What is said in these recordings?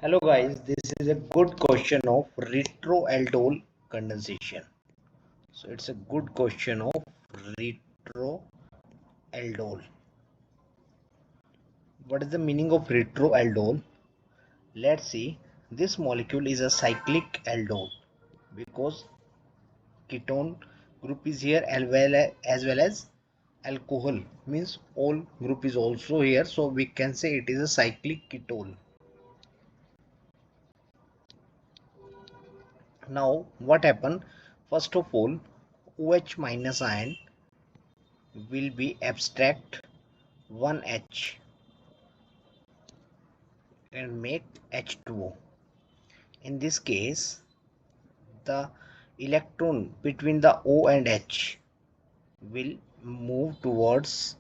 Hello guys, this is a good question of retro-aldol condensation. So it's a good question of retro-aldol. What is the meaning of retro-aldol? Let's see. This molecule is a cyclic aldol because ketone group is here as well as alcohol means all group is also here. So we can say it is a cyclic ketone. Now what happened? First of all, OH minus ion will be abstract 1H and make H2O. In this case, the electron between the O and H will move towards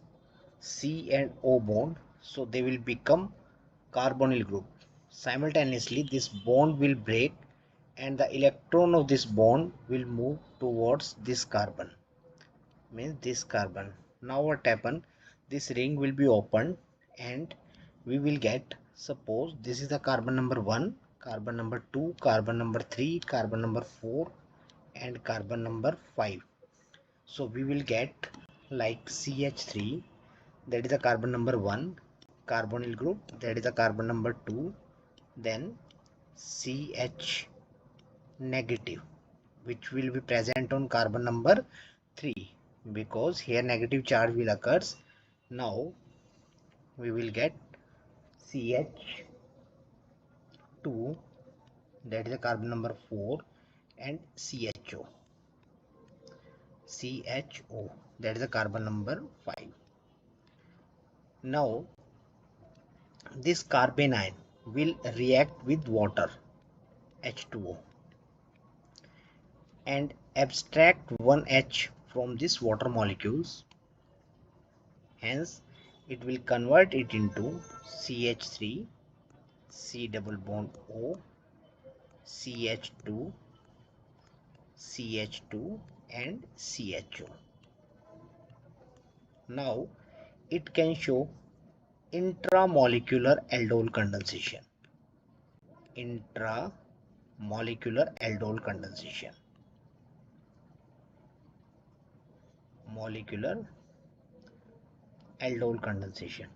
C and O bond, so they will become carbonyl group. Simultaneously, this bond will break and the electron of this bond will move towards this carbon, means this carbon. Now what happened, this ring will be opened and we will get, suppose this is the carbon number 1, carbon number 2, carbon number 3, carbon number 4 and carbon number 5. So we will get like CH3, that is the carbon number 1 carbonyl group, that is the carbon number 2, then CH negative, which will be present on carbon number 3 because here negative charge will occurs. Now we will get CH2, that is the carbon number 4, and CHO, that is the carbon number 5. Now this carbon ion will react with water H2O and abstract 1H from this water molecules. Hence it will convert it into CH3, C double bond O, CH2, CH2 and CHO. Now it can show intramolecular aldol condensation. Intramolecular aldol condensation. Molecular aldol condensation.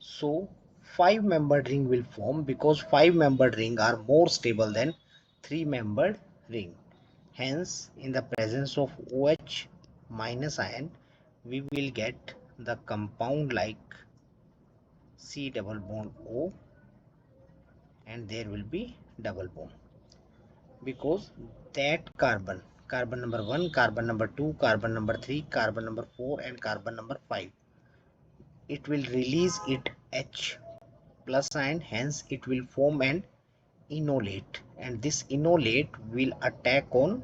So 5-membered ring will form because 5-membered ring are more stable than 3-membered ring. Hence in the presence of OH minus ion we will get the compound like C double bond O and there will be double bond because that carbon number 1, carbon number 2, carbon number 3, carbon number 4 and carbon number 5, it will release it H plus ion, hence it will form an enolate and this enolate will attack on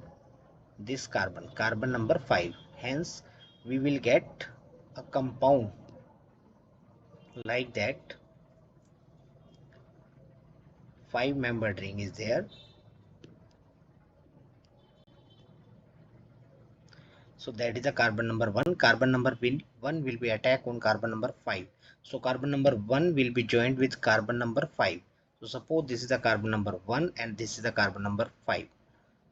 this carbon number 5, hence we will get a compound like that. 5-membered ring is there, so that is the carbon number 1. Carbon number 1 will be attacked on carbon number 5, so carbon number 1 will be joined with carbon number 5. So suppose this is the carbon number 1 and this is the carbon number 5,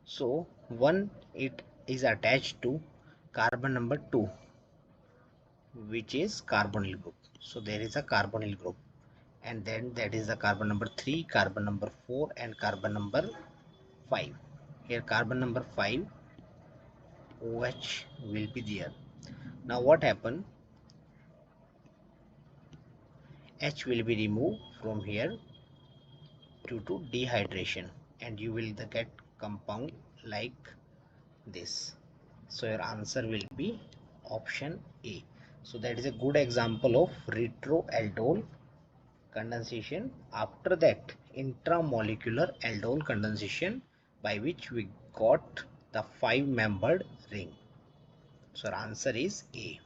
so 1 it is attached to carbon number 2 which is carbonyl group, so there is a carbonyl group, and then that is the carbon number 3, carbon number 4 and carbon number 5. Here carbon number 5 OH will be there. Now what happened, H will be removed from here due to dehydration and you will get compound like this. So your answer will be option A. So that is a good example of retro-aldol condensation. After that, intramolecular aldol condensation, by which we got the 5-membered ring. So our answer is A.